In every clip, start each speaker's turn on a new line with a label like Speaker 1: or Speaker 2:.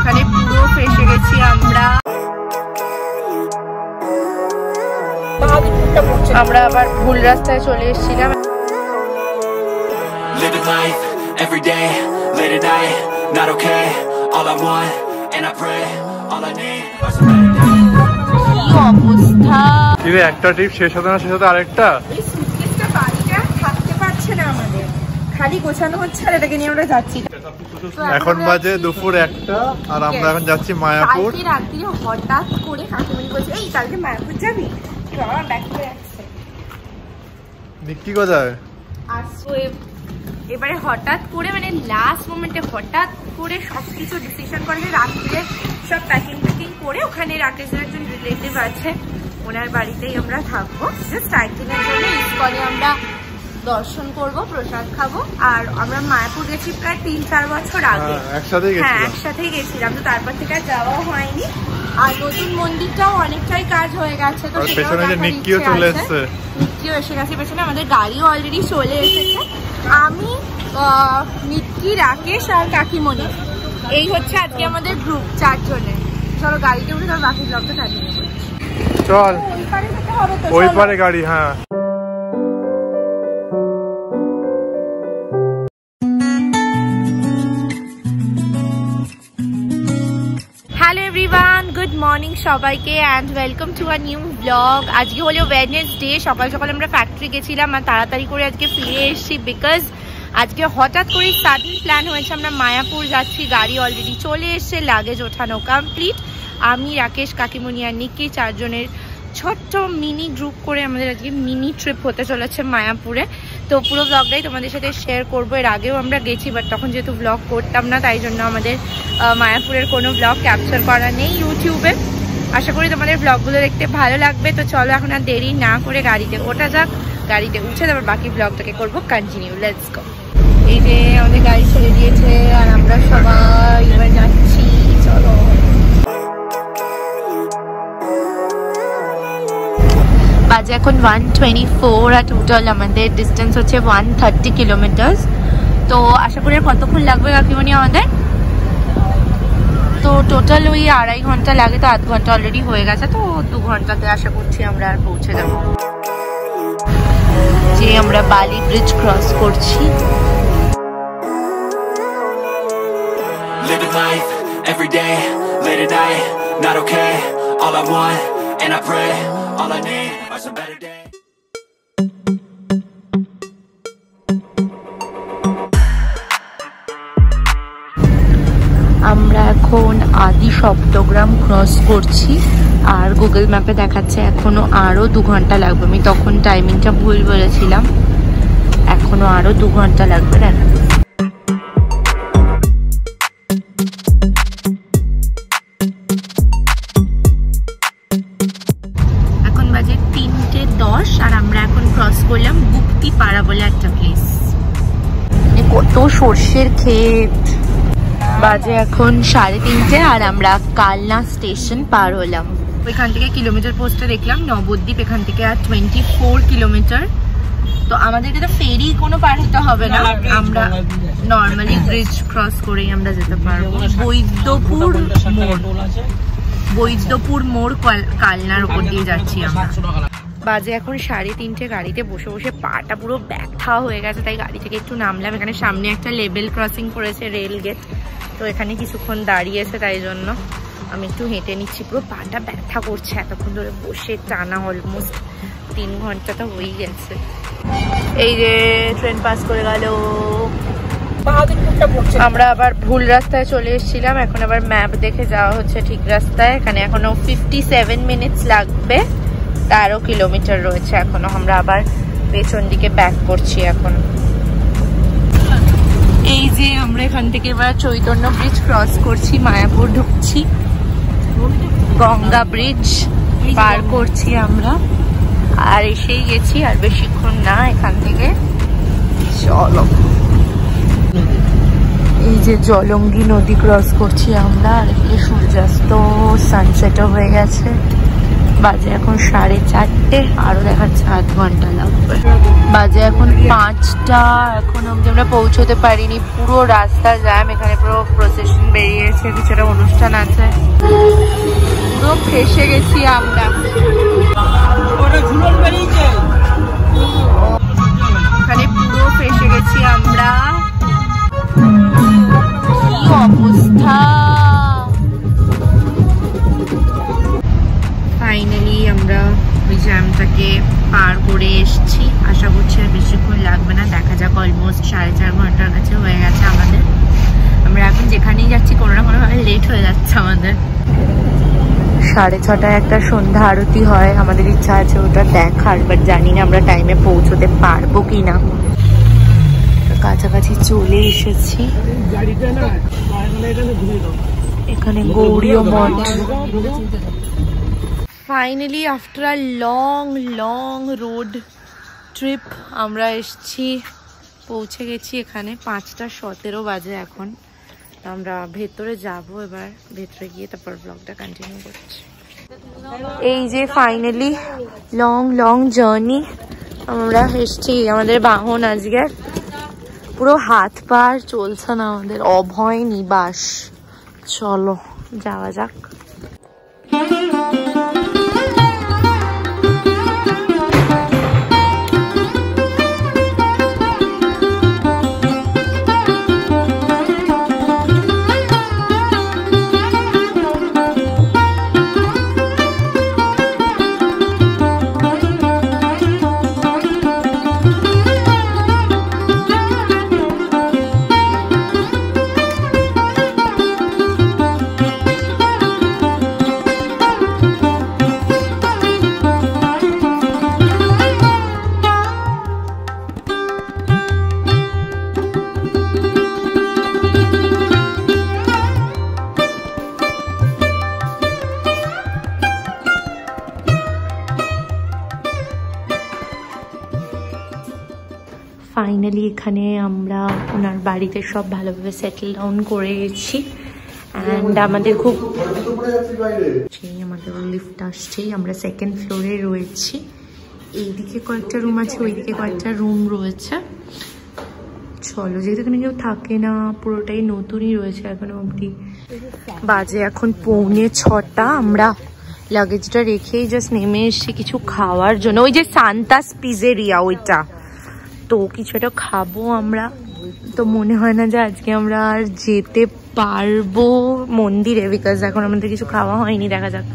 Speaker 1: এখানে পুরো ফেসে গেছি আমরা। আমরা আবার ভুল রাস্তায় চলে এসেছিলাম। অবস্থা
Speaker 2: একটা ট্রিপ শেষ হতে না শেষ হতে আরেকটা।
Speaker 1: থাকতে পারছে না, আমাদের খালি গোছানো হচ্ছে আর এটাকে নিয়ে আমরা যাচ্ছি।
Speaker 2: এখন বাজে দুপুর 1টা আর আমরা এখন যাচ্ছি মায়াপুর।
Speaker 1: কালকে রাত্রে হঠাৎ করে কাকিমণি বলছে এই কালকে মায়াপুর যাবি? বাবা ব্যাক করে আসছে।
Speaker 2: নিক্কি কোথায়?
Speaker 1: আসো এবারে হঠাৎ করে মানে লাস্ট মোমেন্টে হঠাৎ করে সবকিছু ডিসিশন করে রাত্রে সব প্যাকিং করে ওখানে রাকেশের একজন রিলেটিভ আছে, ওনার বাড়িতেই আমরা থাকবো। জাস্ট একদিনের জন্য ইসকনে আমরা দর্শন করব, প্রসাদ খাবো। আর আমরা মায়াপুর গেছি প্রায় 3-4 বছর আগে। হ্যাঁ একসাথেই গেছিলাম, তো তারপর থেকে আর যাওয়াও হয়নি। আর নতুন মন্দিরটাও অনেকটাই কাজ হয়ে গেছে, তো
Speaker 2: নিক্কিও চলে এসেছে।
Speaker 1: নিক্কিও এসে গেছে পেছনে, আমাদের গাড়িও অলরেডি চলে এসেছে। আমি নিক্কি, রাকেশ আর কাকিমণি, এই হচ্ছে আজকে আমাদের গ্রুপ 4 জনের। চলো গাড়িতে উঠে তার বাকি ব্লগটা কন্টিনিউ করছি।
Speaker 2: চল ওই পারে গাড়ি। হ্যাঁ
Speaker 1: হ্যালো এভরিওয়ান, গুড মর্নিং সবাইকে and welcome to a new blog. আজকে হলো ওয়েডনেসডে, সকাল সকাল আমরা ফ্যাক্টরি গেছিলাম আর তাড়াতাড়ি করে আজকে ফিরে এসেছি বিকজ আজকে হঠাৎ করে সাডেন প্ল্যান হয়েছে আমরা মায়াপুর যাচ্ছি। গাড়ি অলরেডি চলে এসছে, লাগেজ ওঠানো কমপ্লিট। আমি, রাকেশ, কাকিমণি আর নিক্কি 4 জনের ছোট্ট মিনি গ্রুপ করে আমাদের আজকে মিনি ট্রিপ হতে চলেছে মায়াপুরে। তো পুরো ব্লগটাই তোমাদের সাথে শেয়ার করবো। এর আগেও আমরা গেছি, বাট তখন যেহেতু ব্লগ করতাম না তাই জন্য আমাদের মায়াপুরের কোনো ব্লগ ক্যাপচার করা নেই ইউটিউবে। আশা করি তোমাদের ব্লগগুলো দেখতে ভালো লাগবে। তো চলো এখন আর দেরি না করে গাড়িতে ওঠা যাক, গাড়িতে উঠে তারপর বাকি ব্লগটাকে করবো কন্টিনিউ। Let's go. এই যে আমাদের গাড়ি ছেড়ে দিয়েছে আর আমরা সবাই এবার যাচ্ছি। চলো বাজে এখন 1:24 আর টোটাল আমাদের ডিস্টেন্স হচ্ছে 130 কিলোমিটার। তো আশা করি আর কতক্ষণ লাগবে কাকিমণি আমাদের? তো টোটাল ওই 2.5 ঘন্টা লাগে, তো 1/2 ঘন্টা অলরেডি হয়ে গেছে, তো 2 ঘন্টাতে আশা করছি আমরা আর পৌঁছে যাবো। যে আমরা বালি ব্রিজ ক্রস করছি। আমরা এখন আদি সপ্তগ্রাম ক্রস করছি আর গুগল ম্যাপে দেখাচ্ছে এখনো আরো 2 ঘন্টা লাগবে। আমি তখন টাইমিংটা ভুল বলেছিলাম, এখনো আরো 2 ঘন্টা লাগবে। না এখন বাজে 3:10 আর আমরা এখন ক্রস করলাম গুপ্তিপাড়া বলে একটা প্লেস। কত সর্ষের ক্ষেত। বাজে এখন 3:30 আর আমরা কালনা স্টেশন পার হলাম। ওইখান থেকে কিলোমিটার পোস্টে দেখলাম নবদ্বীপ এখান থেকে আর 24 কিলোমিটার। তো আমাদেরকে তো ফেরি কোনো পার হতে হবে না, আমরা নর্মালি ব্রিজ ক্রস করেই আমরা যেতে পারবো। বৈদ্যপুর মোড় কালনার উপর দিয়ে যাচ্ছি আমরা। বাজে এখন 3:30, গাড়িতে বসে বসে পাটা পুরো ব্যথা হয়ে গেছে, তাই গাড়ি থেকে একটু নামলাম। এখানে সামনে একটা লেভেল ক্রসিং করেছে, রেল গেট, তো এখানে কিছুক্ষণ দাঁড়িয়েছে, তাই জন্য আমি একটু হেঁটে নিচ্ছি। পুরো পাটা ব্যথা করছে, এতক্ষণ ধরে বসে টানা অলমোস্ট 3 ঘন্টা তো হয়েই গেছে। এই যে ট্রেন পাস করে গেল। আমরা আবার ভুল রাস্তায় চলে এসেছিলাম, এখন আবার ম্যাপ দেখে যাওয়া হচ্ছে ঠিক রাস্তায়। এখানে এখনো 57 মিনিটস লাগবে, 13 কিলোমিটার রয়েছে এখনো। আমরা আবার পেছন দিকে ব্যাক করছি এখন। এই যে আমরা এখান থেকে এবার চৈতন্য ব্রিজ ক্রস করছি, মায়াপুর ঢুকছি, গঙ্গা ব্রিজ পার করছি আমরা। আর এসেই গেছি, আর বেশিক্ষণ না এখান থেকে। চলো এই যে জলঙ্গি নদী ক্রস করছি আমরা, আর এদিকে সূর্যাস্ত সানসেটও হয়ে গেছে, বাজে এখন 4:30, আরো দেখাচ্ছে 8 ঘন্টা লাগবে। বাজে এখন 5টা, এখন অব্দি আমরা পৌঁছতে পারিনি, পুরো রাস্তা জ্যাম। এখানে পুরো প্রসেশন বেরিয়েছে, কিছু একটা অনুষ্ঠান আছে। পুরো ফেসে গেছি আমরা। এখানে পুরো ফেসে গেছি আমরা, কি অবস্থা। ফাইনালি আমরা ওই জ্যামটাকে পার করে এসেছি। আশা করছি আর বেশিক্ষণ লাগবে না, দেখা যাক। অলমোস্ট 4.5 ঘন্টার কাছে হয়ে গেছে আমাদের। আমরা এখন যেখানেই যাচ্ছি কোনো না কোনোভাবে লেট হয়ে যাচ্ছে আমাদের। 6:30টায় একটা সন্ধ্যা আরতি হয়, আমাদের ইচ্ছা আছে ওটা দেখার, বাট জানি না আমরা টাইমে পৌঁছতে পারবো কি না। কাছাকাছি চলে এসেছি। এখানে Gaudiya Math. Finally after a long road trip আমরা এসেছি, পৌঁছে গেছি এখানে। 5:17 বাজে এখন। আমরা ভেতরে যাব, এবার ভেতরে গিয়ে তারপর ব্লগটা কন্টিনিউ করছি। এই যে ফাইনালি লং জার্নি আমরা এসেছি। আমাদের বাহন আজকে পুরো হাত পার চলছে না আমাদের, অভয় নিবাস। চলো যাওয়া যাক। ফাইনালি এখানে আমরা ওনার বাড়িতে সব ভালোভাবে সেটেল ডাউন করে গেছি। অ্যান্ড আমাদের খুব আমাদের লিফট আসছেই। আমরা 2nd ফ্লোরে রয়েছি। এইদিকে কয়েকটা রুম আছে, ওইদিকে কয়েকটা রুম রয়েছে। চলো, যেহেতু এখানে কেউ থাকে না, পুরোটাই নতুনই রয়েছে এখনো অবধি। বাজে এখন 5:45। আমরা লাগেজটা রেখেই জাস্ট নেমে এসেছি কিছু খাওয়ার জন্য। ওই যে সান্তাস পিজেরিয়া, ওইটা তো কিছু একটা খাবো আমরা। তো মনে হয় না যে আজকে আমরা আর যেতে পারবো মন্দিরে, বিকজ এখন আমাদের কিছু খাওয়া হয়নি। দেখা যাক।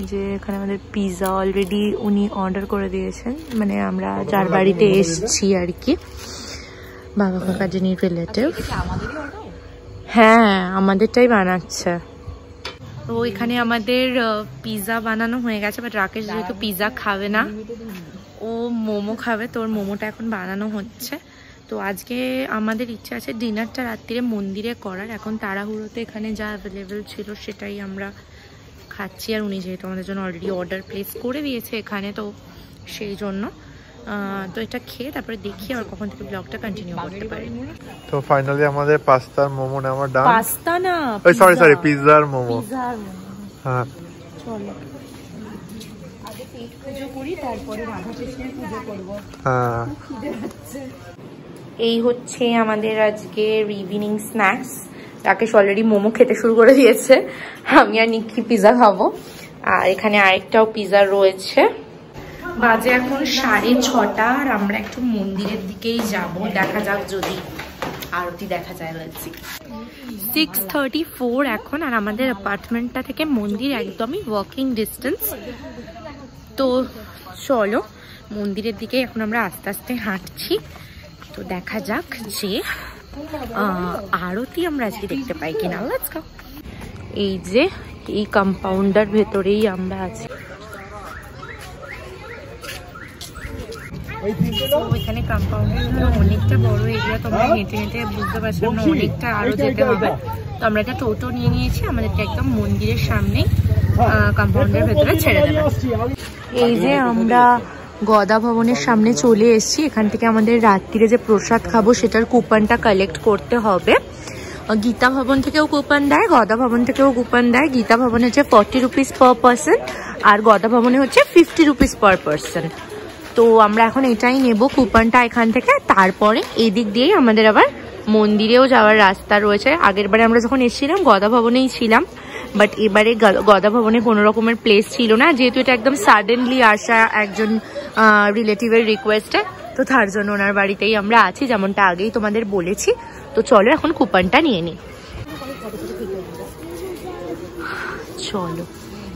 Speaker 1: যে এখানে আমাদের পিৎজা অলরেডি উনি অর্ডার করে দিয়েছেন, মানে আমরা যার বাড়িতে এসছি আর কি, বাবা কাকা যিনি রিলেটিভ। হ্যাঁ, আমাদেরটাই বানাচ্ছে। তো এখানে আমাদের পিৎজা বানানো হয়ে গেছে, বাট রাকেশ যেহেতু পিৎজা খাবে না, ও মোমো খাবে, তো ওর মোমোটা এখন বানানো হচ্ছে। তো আজকে আমাদের ইচ্ছা আছে ডিনারটা রাত্রিরে মন্দিরে করার। এখন তাড়াহুড়োতে এখানে যা অ্যাভেলেবেল ছিল সেটাই আমরা খাচ্ছি। আর উনি যেহেতু আমাদের জন্য অলরেডি অর্ডার প্লেস করে দিয়েছে এখানে, তো সেই জন্য তো এটা খেয়ে তারপরে দেখি আর কখন থেকে ব্লগটা কন্টিনিউ করতে পারি।
Speaker 2: তো ফাইনালি আমাদের পাস্তার মোমো নেওয়া ডান।
Speaker 1: পাস্তা না,
Speaker 2: সরি পিৎজার মোমো। হ্যাঁ
Speaker 1: চলো আগে পেট পুজো করি, তারপরে রাধা কৃষ্ণের পুজো করব।
Speaker 2: হ্যাঁ,
Speaker 1: এই হচ্ছে আমাদের আজকের evening snacks. Rakesh already momo খেতে শুরু করে দিয়েছে, আমি আর নিকি পিৎজা খাবো। আর এখানে আরেকটাও পিৎজা রয়েছে। বাজে এখন 6:30, আর আমরা একটু মন্দিরের দিকেই যাব। দেখা যাক যদি আরতি দেখা যায়। 6:34 এখন, আর আমাদের অ্যাপার্টমেন্টটা থেকে মন্দির একদমই ওয়াকিং ডিস্টেন্স। তো চলো মন্দিরের দিকে এখন আমরা আস্তে আস্তে হাঁটছি। তো দেখা যাক যে আরতি আমরা আজকে দেখতে পাই কিনা। Let's go. এই যে এই কম্পাউন্ডার ভেতরেই আমরা আছি। এখানে কম্পাউন্ডের অনেকটা বড় এরিয়া, তোমরা হেঁটে হেঁটে বুঝতে পারছো না, অনেকটা আরো যেতে হবে। তো আমরা একটা টোটো নিয়ে নিয়েছি, আমাদেরকে একদম মন্দিরের সামনেই কম্পাউন্ডের ভেতরে ছেড়ে দেবে। এই যে আমরা গদা ভবনের সামনে চলে এসেছি। এখান থেকে আমাদের রাত্রিরে যে প্রসাদ খাবো সেটার কুপনটা কালেক্ট করতে হবে। গীতা ভবন থেকেও কুপন দেয়, গদা ভবন থেকেও কুপন দেয়। গীতা ভবনে হচ্ছে 40 রুপিস পার পার্সন আর গদা ভবনে হচ্ছে 50 রুপিস পার পার্সন। তো আমরা এখন এটাই নেব কুপনটা এখান থেকে। তারপরে এই দিক দিয়েই আমাদের আবার মন্দিরেও যাওয়ার রাস্তা রয়েছে। আগের বারে আমরা যখন এসেছিলাম গদা ভবনেই ছিলাম, বাট এবারে গদা ভবনে কোনো রকমের প্লেস ছিল না, যেহেতু এটা একদম সাডেনলি আসা একজন রিলেটিভের রিকোয়েস্টে, তো তার জন্য ওনার বাড়িতেই আমরা আছি, যেমনটা আগেই তোমাদের বলেছি। তো চলো এখন কুপনটা নিয়ে নিই। চলো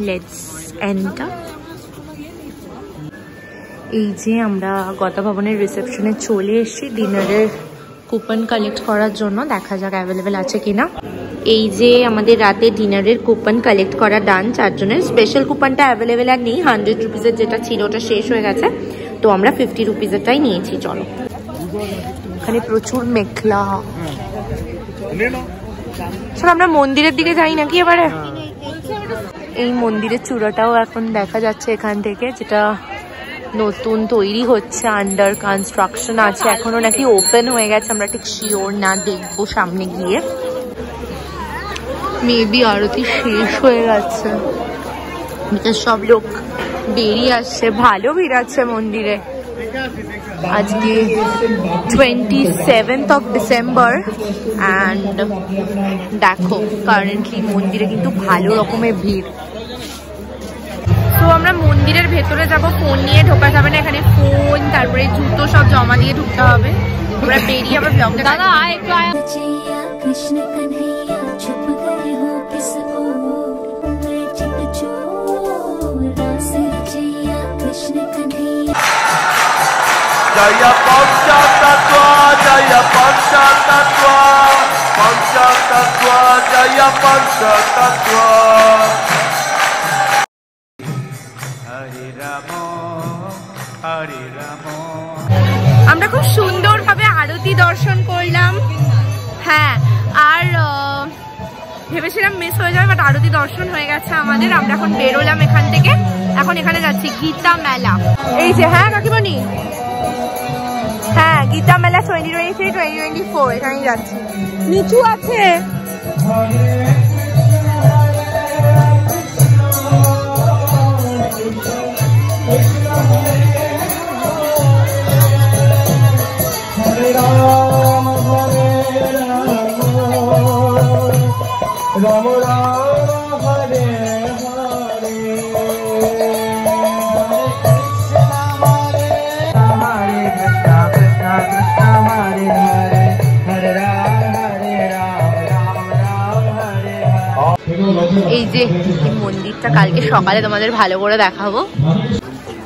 Speaker 1: লেটস এন্টার। এই যে আমরা গদা ভবনের রিসেপশনে চলে এসেছি ডিনারের কুপন কালেক্ট করার জন্য। দেখা যাক অ্যাভেলেবেল আছে কিনা। এই যে আমাদের রাতে ডিনারের কুপন কালেক্ট করা ডান। 4 জনের স্পেশাল কুপনটা অ্যাভেলেবেল আর নেই, 100 রুপিসের যেটা ছিল ওটা শেষ হয়ে গেছে, তো আমরা 50 রুপিসেরটাই নিয়েছি। চলো, এখানে প্রচুর মেঘলা। চলো আমরা মন্দিরের দিকে যাই নাকি এবারে। এই মন্দিরের চূড়াটাও এখন দেখা যাচ্ছে এখান থেকে, যেটা নতুন তৈরি হচ্ছে, আন্ডার কনস্ট্রাকশন আছে, এখনো নাকি ওপেন হয়ে গেছে, আমরা ঠিক শিওর না, দেখবো সামনে গিয়ে। মেবি আরতি শেষ হয়ে গেছে, সব লোক বেরিয়ে আসছে, ভালো ভিড় আছে মন্দিরে। আজকে 27th of December অ্যান্ড দেখো কারেন্টলি মন্দিরে কিন্তু ভালো রকমের ভিড়। তো আমরা মন্দিরের ভেতরে যাব, ফোন নিয়ে ঢোকা যাবে না এখানে, ফোন তারপরে জুতো সব জমা দিয়ে ঢুকতে হবে। আমরা বেরিয়ে আবার ব্লগটা। দাদা আয় একটু আয়। কৃষ্ণ কন্হैया छुप गए हो किस ओर मैं चित चोर रास रचैया कृष्ण कन्हैया।
Speaker 3: जय पंचतत्व जय पंचतत्व पंचतत्व जय पंचतत्व हरे राम हरे राम।
Speaker 1: আমরা খুব সুন্দরভাবে আরতি দর্শন করলাম। হ্যাঁ, আর ভেবেছিলাম মিস হয়ে যাবে, বাট আরতি দর্শন হয়ে গেছে আমাদের। আমরা এখন বেরোলাম এখান থেকে, এখন এখানে যাচ্ছি গীতা মেলা। এই যে, হ্যাঁ কাকিমণি, হ্যাঁ গীতা মেলা 2023-2024 এখানেই যাচ্ছি। নিচু আছে।
Speaker 3: राम राम हरे हरे हरे कृष्णा कृष्णा कृष्णा हरे हरे हरे राम राम राम हरे हरे।
Speaker 1: এই যে এই মন্দিরটা কালকে সকালে তোমাদের ভালো করে দেখাবো।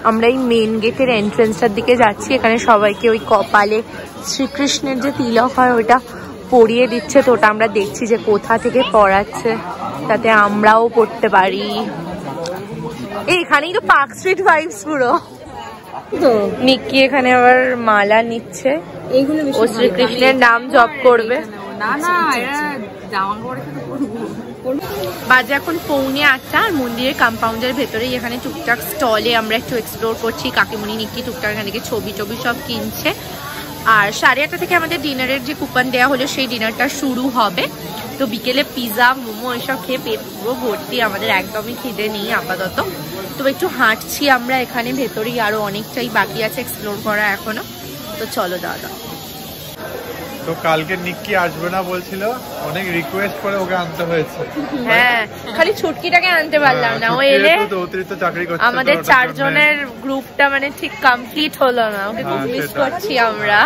Speaker 1: আমরা এই মেন গেটের এন্ট্রেন্সটার দিকে যাচ্ছি। এখানে সবাইকে ওই কপালে শ্রীকৃষ্ণের যে তিলক হয় ওটা পরিয়ে দিচ্ছে, তো ওটা আমরা দেখছি যে কোথা থেকে পড়াচ্ছে, তাতে আমরাও পড়তে পারি। এইখানেই তো পার্ক স্ট্রিট ভাইবস পুরো। তো নিক্কি এখানে আবার মালা নিচ্ছে, ও শ্রীকৃষ্ণের নাম জপ করবে। না না, বাজে এখন 7:45 আর মন্দিরের কম্পাউন্ডের ভেতরেই এখানে টুকটাক স্টলে আমরা একটু এক্সপ্লোর করছি। কাকিমণি নিক্কি টুকটাক এখান থেকে ছবি সব কিনছে। আর 8:30 থেকে আমাদের ডিনারের যে কুপন দেওয়া হলো সেই ডিনারটা শুরু হবে। তো বিকেলে পিৎজা মোমো এসব খেয়ে পেট পুরো ভর্তি, আমাদের একদমই খিদে নেই আপাতত। তো একটু হাঁটছি আমরা এখানে, ভেতরেই আরো অনেকটাই বাকি আছে এক্সপ্লোর করা এখনো। তো চলো দাদা।
Speaker 2: তো কালকে নিক্কি আসবে না বলছিল, অনেক রিকোয়েস্ট করে ওকে আনতে হয়েছে।
Speaker 1: হ্যাঁ, খালি ছুটকিটাকে আনতে পারলাম না, ও এলে
Speaker 2: অতিরিক্ত চাকরি করছে,
Speaker 1: আমাদের 4 জনের গ্রুপটা মানে ঠিক কমপ্লিট হলো না। ওকে খুব মিস করছি আমরা।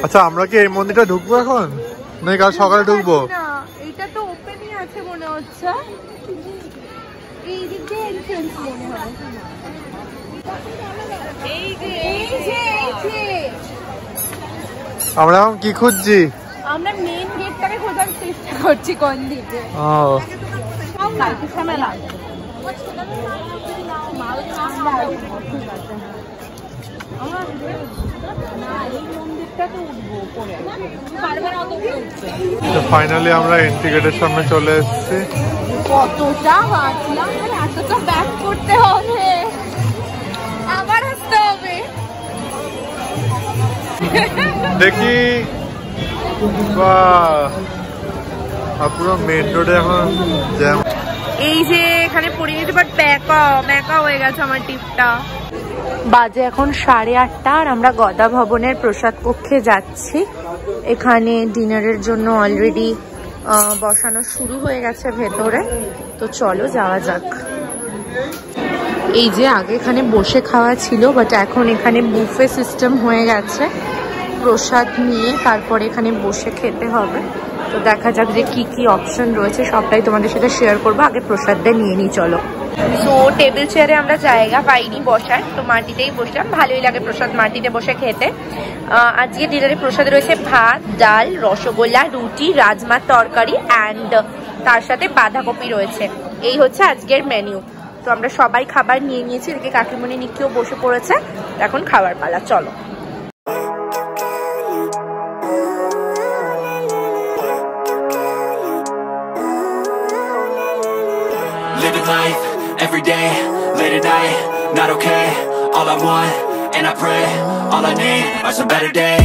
Speaker 2: আচ্ছা, আমরা কি এই মন্দিরটা ঢুকবো এখন নাকি কাল সকালে ঢুকবো?
Speaker 1: এটা তো ওপেনই আছে মনে হচ্ছে, এই দিক দিয়ে এন্ট্রান্স মনে হয়।
Speaker 2: আমরা এখন কি খুঁজছি?
Speaker 1: আমরা মেইন গেটটাকে খোঁজার চেষ্টা করছি কোন দিকে।
Speaker 2: ফাইনালি আমরা এন্ট্রি গেটের সামনে চলে এসেছি।
Speaker 1: কতটা হাঁটলাম, এতটা ব্যাক করতে হবে, আবার আসতে হবে।
Speaker 2: দেখি পুরো মেন রোডে এখন জ্যাম।
Speaker 1: এই যে এখানে পড়ে যেতে বাট ব্যাকা হয়ে গেছে আমার টিপটা। বাজে এখন 8:30 আর আমরা গদা ভবনের প্রসাদ কক্ষে যাচ্ছি। এখানে ডিনারের জন্য অলরেডি বসানো শুরু হয়ে গেছে ভেতরে, তো চলো যাওয়া যাক। এই যে আগে এখানে বসে খাওয়া ছিল, বাট এখন এখানে বুফে সিস্টেম হয়ে গেছে। প্রসাদ নিয়ে তারপরে এখানে বসে খেতে হবে। তো দেখা যাক যে কি কি অপশন রয়েছে, সবটাই তোমাদের সাথে শেয়ার করবো। আগে প্রসাদটা নিয়ে নিই চলো। তো টেবিল চেয়ারে আমরা জায়গা পাইনি বসার, তো মাটিতেই বসলাম। ভালোই লাগে প্রসাদ মাটিতে বসে খেতে। আজকে ডিনারে প্রসাদ রয়েছে ভাত, ডাল, রসগোল্লা, রুটি, রাজমার তরকারি অ্যান্ড তার সাথে বাঁধাকপি রয়েছে। এই হচ্ছে আজকের মেনু। তো আমরা সবাই খাবার নিয়ে নিয়েছি। এদিকে কাকিমণি নিকিও বসে পড়েছে। এখন খাবার পালা, চলো।
Speaker 4: Living life, every day, late at night, not okay. All I want, and I pray, all I need are some better days.